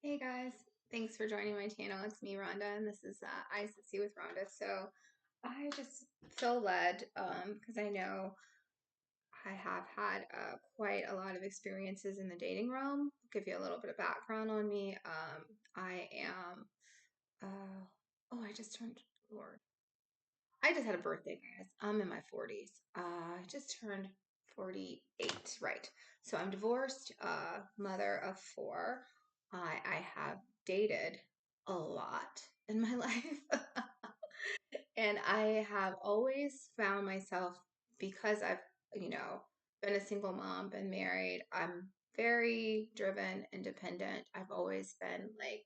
Hey guys, thanks for joining my channel. It's me, Rhonda, and this is I See with Rhonda. So I just feel led because I know I have had quite a lot of experiences in the dating realm. I'll give you a little bit of background on me. I am, I just turned, Lord, I just had a birthday, guys. I'm in my 40s. I just turned 48, right? So I'm divorced, mother of four. I have dated a lot in my life. And I have always found myself, because I've, you know, been a single mom, been married, I'm very driven, independent. I've always been like,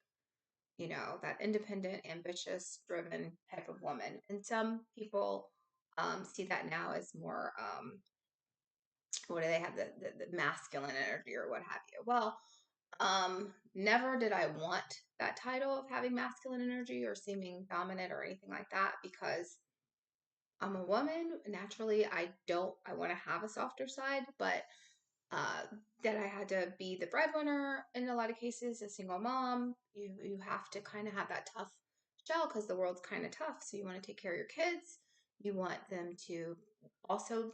that independent, ambitious, driven type of woman. And some people see that now as more, what do they have, the masculine energy or what have you. Well, never did I want that title of having masculine energy or seeming dominant or anything like that because I'm a woman. Naturally, I want to have a softer side, but uh, that I had to be the breadwinner in a lot of cases, a single mom. You have to kind of have that tough shell because the world's kind of tough. So you want to take care of your kids. You want them to also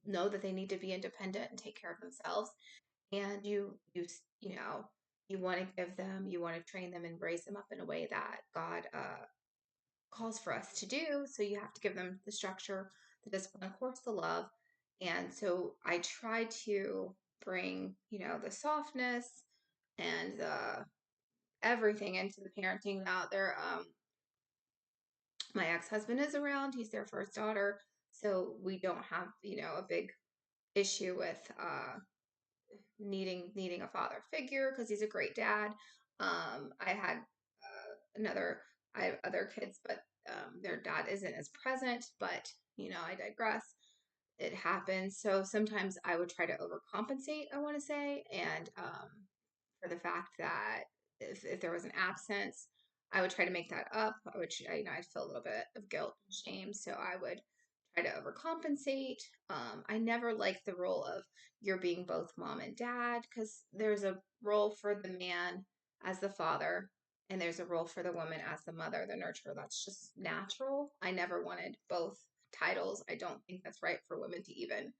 know that they need to be independent and take care of themselves. And you know, you want to give them, you want to train them and raise them up in a way that God calls for us to do. So you have to give them the structure, the discipline, of course, the love. And so I try to bring, the softness and the everything into the parenting out there. My ex-husband is around. He's their first daughter. So we don't have, a big issue with needing a father figure because he's a great dad. I had I have other kids, but their dad isn't as present. But I digress. It happens. So sometimes I would try to overcompensate. I want to say, and for the fact that if there was an absence, I would try to make that up. I'd feel a little bit of guilt and shame, so I would try to overcompensate. I never liked the role of you're being both mom and dad because there's a role for the man as the father, and there's a role for the woman as the mother, the nurturer. That's just natural. I never wanted both titles. I don't think that's right for women to even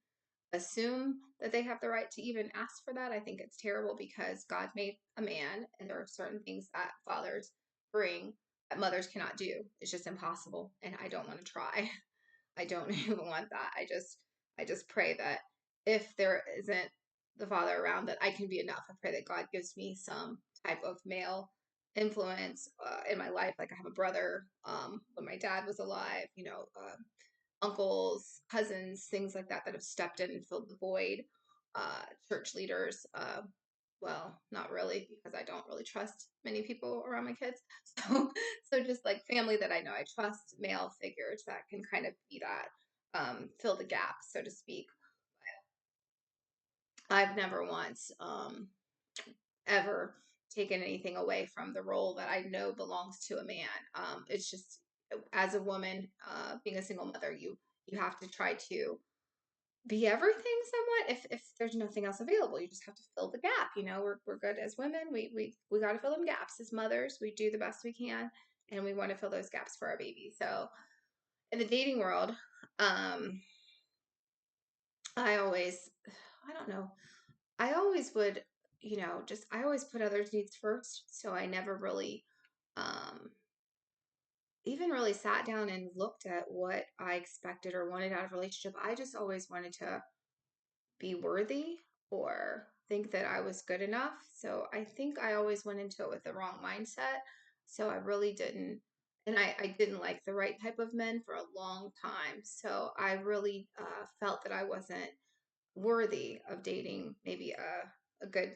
assume that they have the right to even ask for that. I think it's terrible because God made a man, and there are certain things that fathers bring that mothers cannot do. It's just impossible, and I don't want to try. I don't even want that. I just pray that if there isn't the father around, that I can be enough. I pray that God gives me some type of male influence in my life. Like I have a brother when my dad was alive, uncles, cousins, things like that that have stepped in and filled the void. Church leaders, well, not really because I don't really trust many people around my kids. So, so just like family that I know I trust, male figures that can kind of be that, fill the gap, so to speak. I've never once ever taken anything away from the role that I know belongs to a man. It's just as a woman, being a single mother, you have to try to be everything somewhat if there's nothing else available. You just have to fill the gap. We're good as women. We got to fill them gaps as mothers. We do the best we can, and we want to fill those gaps for our babies. So in the dating world, um I always, I don't know, I always would, just I always put others needs first. So I never really um even really sat down and looked at what I expected or wanted out of a relationship. I just always wanted to be worthy or think that I was good enough. So I think I always went into it with the wrong mindset. So I really didn't, and I didn't like the right type of men for a long time. So I really felt that I wasn't worthy of dating maybe a good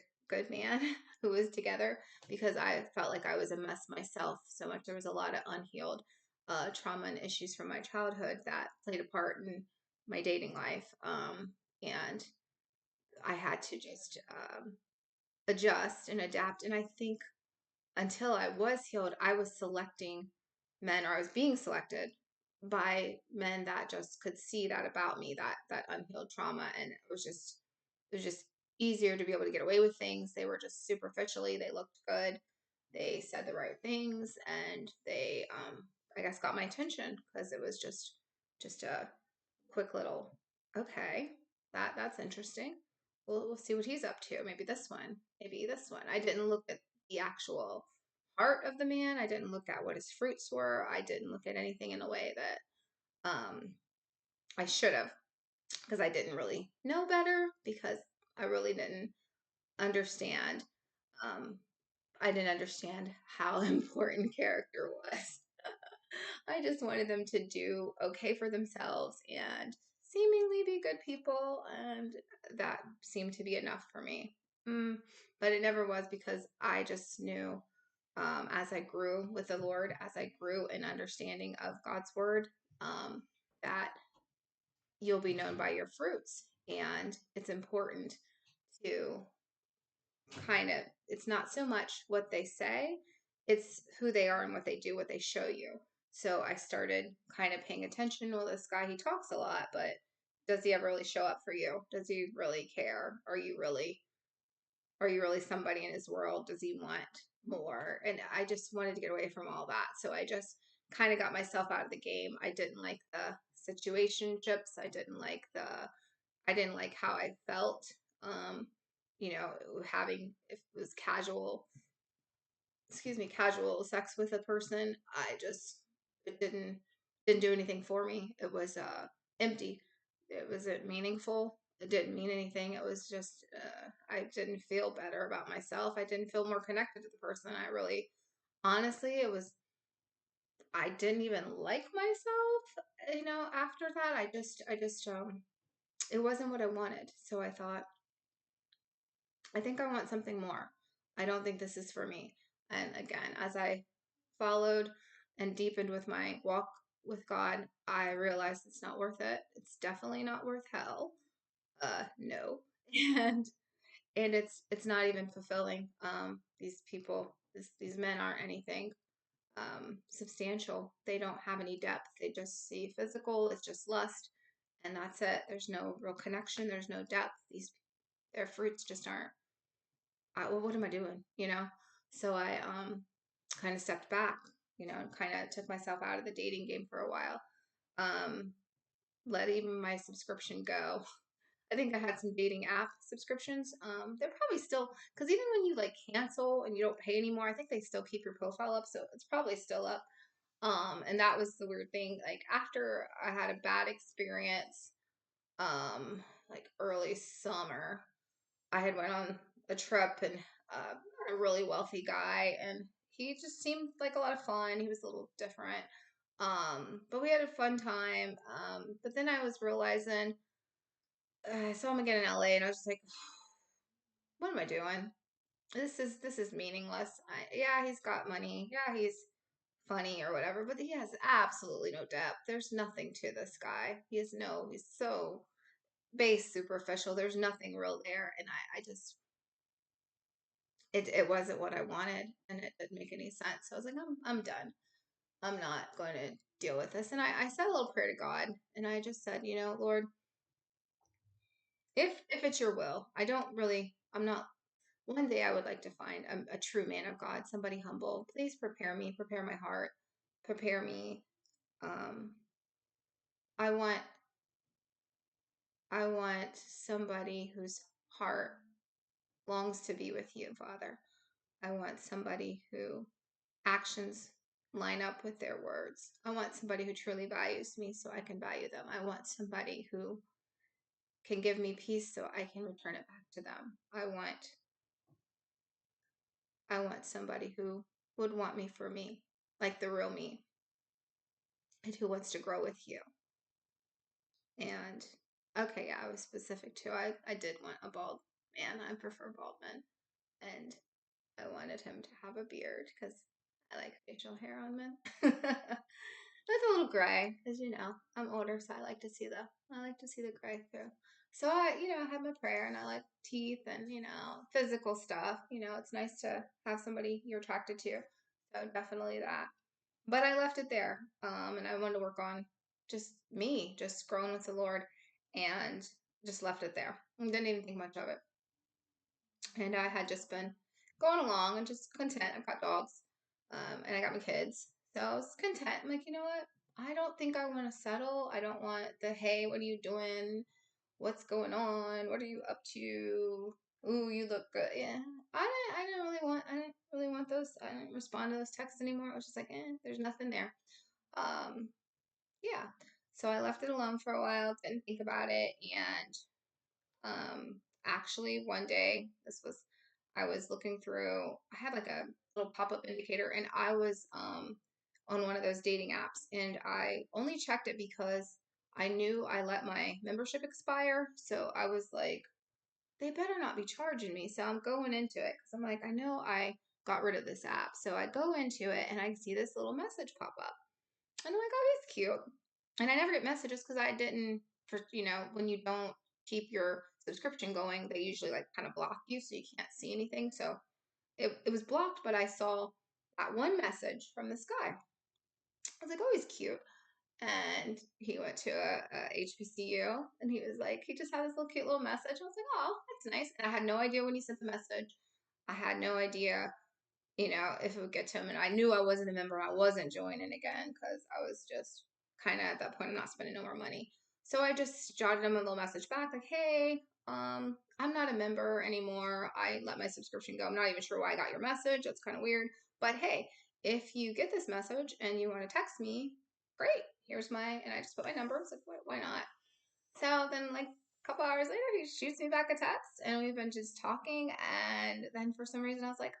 man who was together because I felt like I was a mess myself so much. There was a lot of unhealed trauma and issues from my childhood that played a part in my dating life. And I had to just adjust and adapt. And I think until I was healed, I was selecting men, or I was being selected by men that just could see that about me, that unhealed trauma, and it was just easier to be able to get away with things. They were just superficially, they looked good, they said the right things, and they I guess got my attention because it was just a quick little, okay, that's interesting. We'll see what he's up to. Maybe this one, maybe this one. I didn't look at the actual heart of the man. I didn't look at what his fruits were. I didn't look at anything in a way that I should have, because I didn't really know better, because I really didn't understand. Um, I didn't understand how important character was. I just wanted them to do okay for themselves and seemingly be good people, and that seemed to be enough for me. Mm, but it never was, because I just knew, as I grew with the Lord, as I grew in understanding of God's word, that you'll be known by your fruits. And it's important to kind of, it's not so much what they say, it's who they are and what they do, what they show you. So I started kind of paying attention. Well, this guy, he talks a lot, but does he ever really show up for you? Does he really care? Are you really somebody in his world? Does he want more? And I just wanted to get away from all that. So I just kind of got myself out of the game. I didn't like the situationships. I didn't like how I felt. Um, having, if it was casual sex with a person, it didn't do anything for me. It was empty. It wasn't meaningful. It didn't mean anything. It was just I didn't feel better about myself. I didn't feel more connected to the person. I really, honestly, it was, I didn't even like myself. After that, it wasn't what I wanted. So I thought, I think I want something more. I don't think this is for me. And again, as I followed and deepened with my walk with God, I realized it's not worth it. It's definitely not worth hell. No. And it's not even fulfilling. These people, these men aren't anything substantial. They don't have any depth. They just see physical. It's just lust, and that's it. There's no real connection. There's no depth. Their fruits just aren't. Well, what am I doing? So I kind of stepped back, and kind of took myself out of the dating game for a while. Um, let even my subscription go. I think I had some dating app subscriptions. They're probably still, because even when you like cancel and you don't pay anymore, I think they still keep your profile up, so it's probably still up. And that was the weird thing. Like after I had a bad experience, like early summer, I had went on a trip, and a really wealthy guy, and he just seemed like a lot of fun. He was a little different. But we had a fun time. But then I was realizing, I saw him again in LA, and I was just like, what am I doing? This is meaningless. Yeah, he's got money. Yeah, he's funny or whatever, but he has absolutely no depth. There's nothing to this guy. He's so base, superficial. There's nothing real there. And I just, it wasn't what I wanted, and it didn't make any sense. So I was like, I'm done. I'm not going to deal with this. And I said a little prayer to God, and I just said, Lord, if it's your will, I'm not. One day I would like to find a true man of God, somebody humble. Please prepare my heart, prepare me. Um, I want I want somebody whose heart longs to be with you, Father. I want somebody who actions line up with their words. I want somebody who truly values me so I can value them. I want somebody who can give me peace so I can return it back to them. I want somebody who would want me for me, like the real me, and who wants to grow with you. And okay, yeah, I was specific too. I did want a bald man. I prefer bald men. And I wanted him to have a beard because I like facial hair on men. That's a little gray, because I'm older, so I like to see the gray through. So I had my prayer, and I like teeth and physical stuff. It's nice to have somebody you're attracted to. So definitely that. But I left it there, and I wanted to work on just me, just growing with the Lord, and just left it there. And didn't even think much of it. And I had just been going along and just content. I've got dogs, and I got my kids. So I was content. I'm like, you know what? I don't think I want to settle. I don't want the, hey, what are you doing? What's going on? What are you up to? Ooh, you look good. Yeah. I didn't really want those. I didn't respond to those texts anymore. I was just like, there's nothing there. Um, yeah. So I left it alone for a while, didn't think about it, and actually one day, I was looking through, I had like a little pop-up indicator, and I was on one of those dating apps, and I only checked it because I knew I let my membership expire. So I was like, they better not be charging me. So I'm going into it because I'm like, I know I got rid of this app. So I go into it and I see this little message pop up. And I'm like, oh, he's cute. And I never get messages because I didn't, for, when you don't keep your subscription going, they usually like kind of block you so you can't see anything. So it was blocked, but I saw that one message from this guy. I was like, oh, he's cute. And he went to a HBCU, and he was like, he just had this little cute little message. I was like, oh, that's nice. And I had no idea when he sent the message. I had no idea, if it would get to him. And I knew I wasn't a member. I wasn't joining again because I was just kind of at that point, I'm not spending no more money. So I just jotted him a little message back like, hey, I'm not a member anymore. I let my subscription go. I'm not even sure why I got your message. That's kind of weird. But hey, if you get this message and you want to text me, great. Here's and I just put my number. I was like, why not? So then, like, a couple hours later, he shoots me back a text, and we've been just talking. And then for some reason, I was like,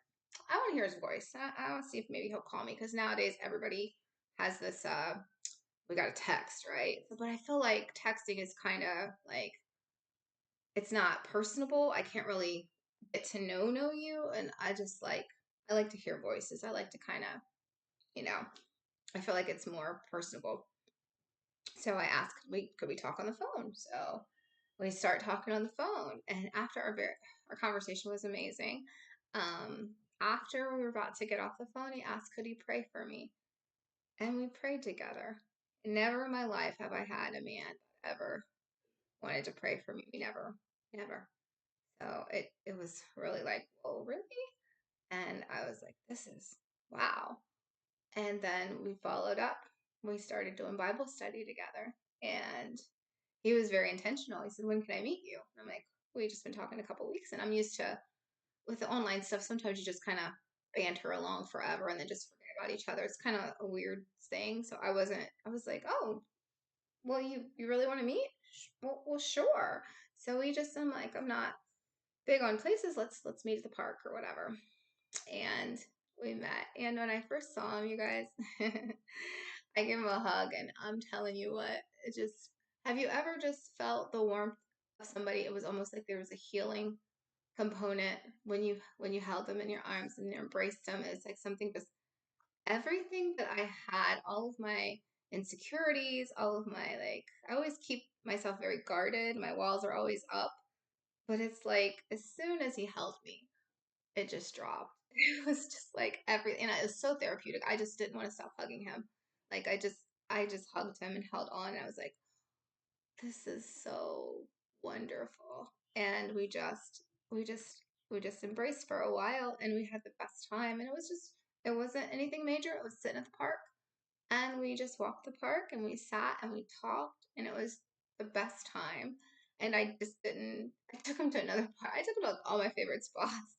I want to hear his voice. I want to see if maybe he'll call me, because nowadays everybody has this. We got a text, right? But I feel like texting is kind of like, it's not personable. I can't really get to know you, and I like to hear voices. I like to kind of, you know, I feel like it's more personable. So I asked, could we talk on the phone? So we start talking on the phone, and after our conversation was amazing. After we were about to get off the phone, he asked, could he pray for me? And we prayed together. Never in my life have I had a man that ever wanted to pray for me. Never, never. So it was really like, whoa, really? And I was like, this is wow. And then we followed up. We started doing Bible study together, and he was very intentional. He said, when can I meet you? And I'm like, we just been talking a couple weeks, and I'm used to, with the online stuff, sometimes you just kind of banter along forever and then just forget about each other. It's kind of a weird thing. So I was like, oh, well, you really want to meet? Well, sure. So I'm like, I'm not big on places. Let's meet at the park or whatever. And we met. And when I first saw him, you guys, I gave him a hug, and I'm telling you what, it just, have you ever just felt the warmth of somebody? It was almost like there was a healing component when you held them in your arms and you embraced them. It's like something, just everything that I had, all of my insecurities, all of my, like, I always keep myself very guarded. My walls are always up. But it's like as soon as he held me, it just dropped. It was just like everything, and it was so therapeutic. I just didn't want to stop hugging him. Like I just hugged him and held on, and I was like, this is so wonderful. And we just embraced for a while, and we had the best time. And it wasn't anything major. It was sitting at the park, and we just walked the park, and we sat and we talked, and it was the best time. And I took him to another park. I took him to all my favorite spots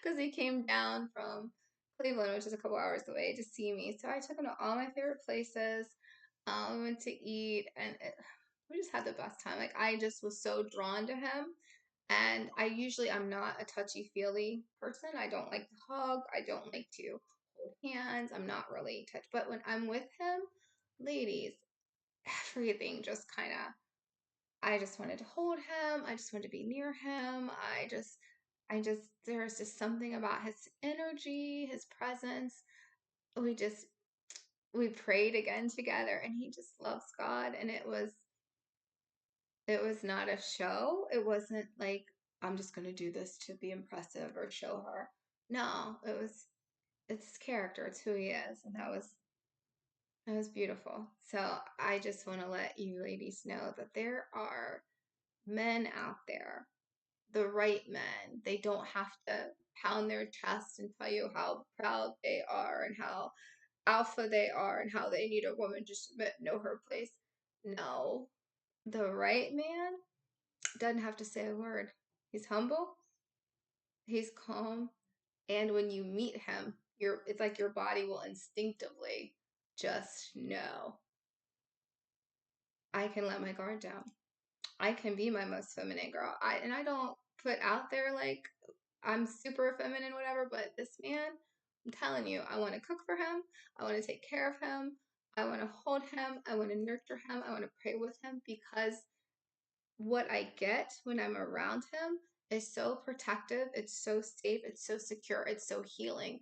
because he came down from Cleveland, which is a couple hours away, to see me. So I took him to all my favorite places. We went to eat, and we just had the best time. Like, I just was so drawn to him. And I'm not a touchy feely person. I don't like to hug. I don't like to hold hands. I'm not really touch. But when I'm with him, ladies, everything just kind of, I just wanted to hold him. I just wanted to be near him. There's just something about his energy, his presence. We just, we prayed again together, and he just loves God. And it was not a show. It wasn't like, I'm just going to do this to be impressive or show her. No, it's his character. It's who he is. And that was beautiful. So I just want to let you ladies know that there are men out there the right men. They don't have to pound their chest and tell you how proud they are and how alpha they are and how they need a woman to submit, know her place. No, the right man doesn't have to say a word. He's humble, he's calm, and when you meet him, it's like your body will instinctively just know, I can let my guard down. I can be my most feminine girl. I don't put out there like I'm super feminine, whatever, but this man, I'm telling you, I want to cook for him. I want to take care of him. I want to hold him. I want to nurture him. I want to pray with him because what I get when I'm around him is so protective. It's so safe. It's so secure. It's so healing.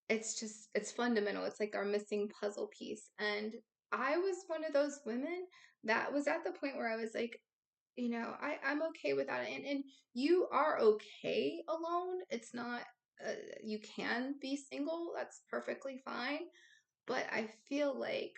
It's fundamental. It's like our missing puzzle piece. And I was one of those women that was at the point where I was like, I'm okay without it. And you are okay alone. It's not, you can be single. That's perfectly fine. But I feel like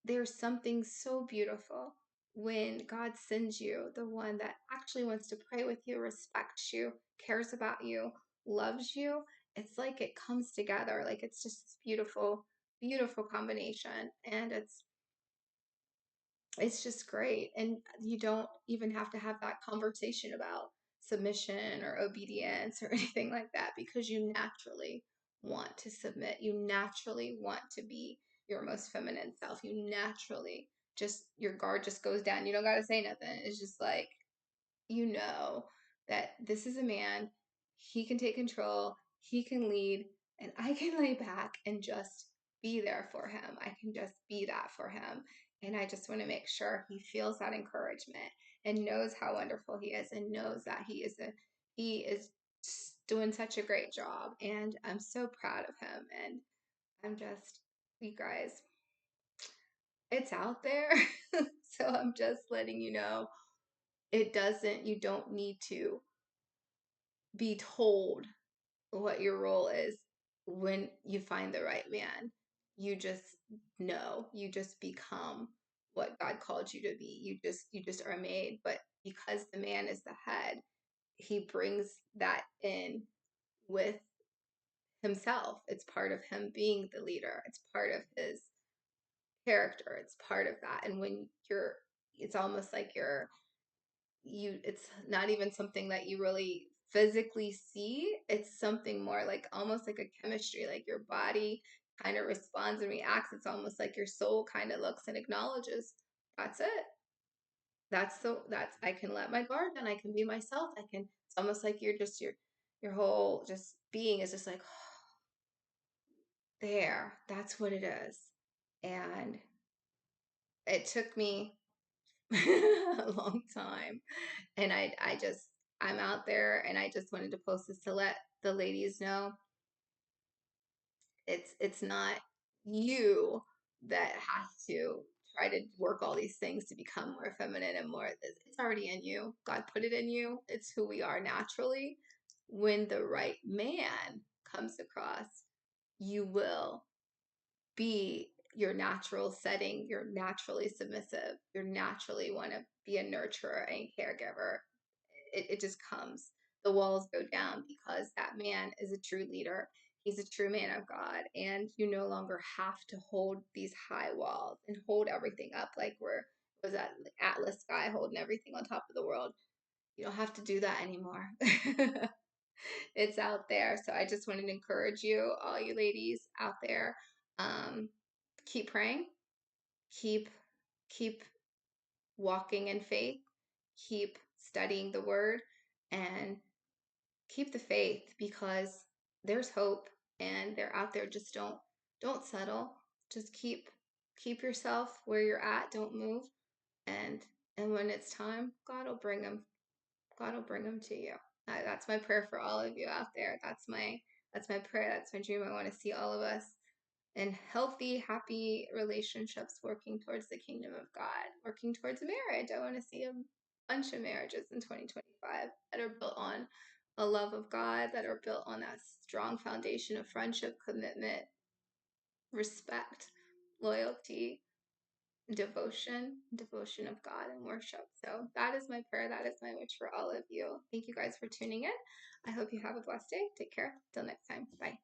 there's something so beautiful when God sends you the one that actually wants to pray with you, respects you, cares about you, loves you. It's like it comes together. Like it's just this beautiful, beautiful combination. And it's just great. And you don't even have to have that conversation about submission or obedience or anything like that because you naturally want to submit. You naturally want to be your most feminine self. You naturally your guard just goes down. You don't got to say nothing. It's just like, you know that this is a man, he can take control, he can lead, and I can lay back and just be there for him. I can just be that for him. And I just want to make sure he feels that encouragement and knows how wonderful he is and knows that he is doing such a great job. And I'm so proud of him. And I'm just, you guys, it's out there. So I'm just letting you know you don't need to be told what your role is when you find the right man. You just know, you just become what God called you to be. You just are made, but because the man is the head, he brings that in with himself. It's part of him being the leader. It's part of his character. It's part of that. And when it's almost like it's not even something that you really physically see. It's something more like almost like a chemistry, like your body kind of responds and reacts. It's almost like your soul kind of looks and acknowledges, that's it. That's I can let my guard down. I can be myself. It's almost like your whole just being is just like there. That's what it is. And it took me a long time. And I'm out there and I just wanted to post this to let the ladies know it's not you that has to try to work all these things to become more feminine and more, it's already in you. God put it in you. It's who we are naturally. When the right man comes across, you will be your natural setting. You're naturally submissive. You're naturally want to be a nurturer and caregiver. It just comes. The walls go down because that man is a true leader. He's a true man of God. And you no longer have to hold these high walls and hold everything up like was that Atlas guy holding everything on top of the world. You don't have to do that anymore. It's out there. So I just wanted to encourage you, all you ladies out there, um, keep praying, keep keep walking in faith, keep studying the word, and keep the faith because there's hope and they're out there. Just don't settle. Just keep yourself where you're at. Don't move. And and when it's time, God will bring them. God will bring them to you. That's my prayer for all of you out there. That's my prayer. That's my dream. I want to see all of us in healthy, happy relationships, working towards the kingdom of God, working towards a marriage. I want to see a bunch of marriages in 2025 that are built on a love of God, that are built on that strong foundation of friendship, commitment, respect, loyalty. devotion of God and worship. So that is my prayer. That is my wish for all of you. Thank you guys for tuning in. I hope you have a blessed day. Take care. Till next time. Bye.